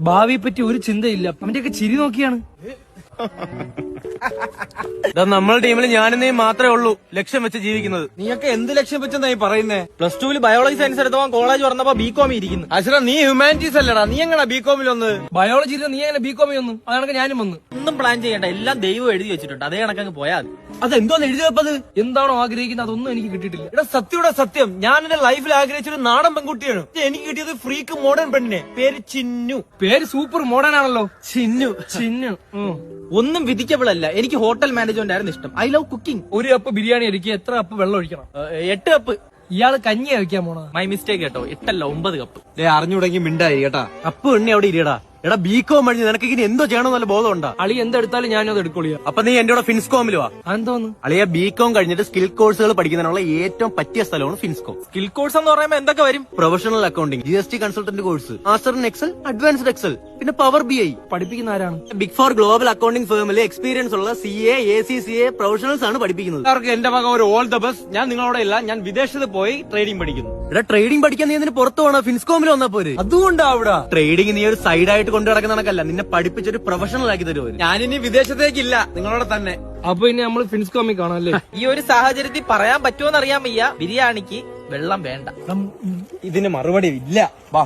ഭാവിയെ പറ്റി ഒരു ചിന്തയില്ല. അവന്റെയൊക്കെ ചിരി നോക്കിയാണ്. നമ്മുടെ ടീമിൽ ഞാനെന്നേ മാത്രമേ ഉള്ളൂ ലക്ഷ്യം വെച്ച് ജീവിക്കുന്നത്. നീയൊക്കെ എന്ത് ലക്ഷ്യം വെച്ചെന്നായി പറയുന്നേ? +2 ബയോളജി സയൻസ് എടുത്തവൻ കോളേജ് പറഞ്ഞപ്പോ ബികോം ഇരിക്കുന്നു. അശ്ര നീ ഹ്യൂമാനിറ്റീസ് അല്ലടാ, നീ എങ്ങനെ ബികോമിൽ വന്ന്? ബയോളജിയിൽ നീ എങ്ങനെ ബികോമി വന്നു? അതാണ് ഞാനും വന്നു. ഒന്നും പ്ലാൻ ചെയ്യണ്ട, എല്ലാം ദൈവം എഴുതി വെച്ചിട്ടുണ്ട്. അതേ കണക്കങ്ങ് പോയാൽ മതി. അതെന്തോന്ന് എഴുതി വെപ്പത്? എന്താണോ ആഗ്രഹിക്കുന്നത് അതൊന്നും എനിക്ക് കിട്ടിയിട്ടില്ല. എടാ സത്യയുടെ സത്യം, ഞാൻ എന്റെ ലൈഫിൽ ആഗ്രഹിച്ചൊരു നാടൻ പെൺകുട്ടിയാണ്. എനിക്ക് കിട്ടിയത് ഫ്രീക്ക് മോഡേൺ പെണ്ണിനെ. പേര് ചിന്നു. പേര് സൂപ്പർ മോഡേൺ ആണല്ലോ. ചിന്നു. ചിന്നു. ഒന്നും വിധിക്കബിൾ അല്ല. എനിക്ക് ഹോട്ടൽ മാനേജ്മെന്റ് ആയിരുന്നു ഇഷ്ടം. I love cooking. ഒരു കപ്പ് ബിരിയാണി അടിക്കുക, എത്ര കപ്പ് വെള്ളം ഒഴിക്കണം? 8 കപ്പ്. ഇയാള് കഞ്ഞിയാ വെക്കാൻ പോണ. മൈ മിസ്റ്റേക്ക് കേട്ടോ, 8 അല്ല 9 കപ്പ്. അറിഞ്ഞുടങ്ങി മിണ്ടായി കേട്ടാ. കപ്പ് എണ്ണി അവിടെ ഇരിയടാ. എടാ ബികോം കഴിഞ്ഞ് നിനക്ക് ഇനി എന്തോ ചെയ്യണം നല്ല ബോധം ഉണ്ടാ? അളി എന്തെടുത്താലും ഞാനും അത് എടുക്കൊള്ളിയ. അപ്പൊ നീ എന്റെ കൂടെ ഫിൻസ്കോമിൽ വാ. അതെന്തോന്ന്? അളിയ ബികോം കഴിഞ്ഞിട്ട് സ്കിൽ കോഴ്സുകൾ പഠിക്കുന്നതിനുള്ള ഏറ്റവും പറ്റിയ സ്ഥലമാണ് ഫിൻസ്കോം. സ്കിൽ കോഴ്സ് എന്ന് പറയുമ്പോൾ എന്തൊക്കെ വരും? Professional accounting, GST consultant course, master in excel, advanced excel, പിന്നെ പവർ BI. പഠിപ്പിക്കുന്ന ആരാണ്? ബിഗ് ഫോർ ഗ്ലോബൽ അക്കൗണ്ടിംഗ് ഫേമിൽ എക്സ്പീരിയൻസ് ഉള്ള CA, ACCA പ്രൊഫഷണൽസ് ആണ് പഠിപ്പിക്കുന്നത്. എല്ലാവർക്കും എന്റെ വക ഒരു ഓൾ ദ ബെസ്റ്റ്. ഞാൻ നിങ്ങളോടെ ഇല്ല, ഞാൻ വിദേശത്ത് പോയി ട്രേഡിംഗ് പഠിക്കുന്നു. ഇവിടെ ട്രേഡിംഗ് പഠിക്കാൻ നീ ഇതിന് പുറത്തു പോകണം, ഫിൻസ്കോമിൽ വന്നാ പോര്. അതുകൊണ്ടാ അവിടെ ട്രേഡിംഗ് നീ ഒരു സൈഡായിട്ട് കൊണ്ടു നടക്കുന്ന കണക്കല്ല, നിന്നെ പഠിപ്പിച്ചൊരു പ്രൊഫഷണൽ ആക്കി തരുമോ? ഞാനിനി വിദേശത്തേക്കില്ല, നിങ്ങളോടെ തന്നെ. അപ്പൊ ഇനി നമ്മള് ഫിൻസ്കോമിൽ കാണാം അല്ലേ? ഈ ഒരു സാഹചര്യത്തിൽ പറയാൻ പറ്റുമോ എന്നറിയാൻ വയ്യ. ബിരിയാണിക്ക് വെള്ളം വേണ്ട. ഇതിന് മറുപടി ഇല്ല. വാ.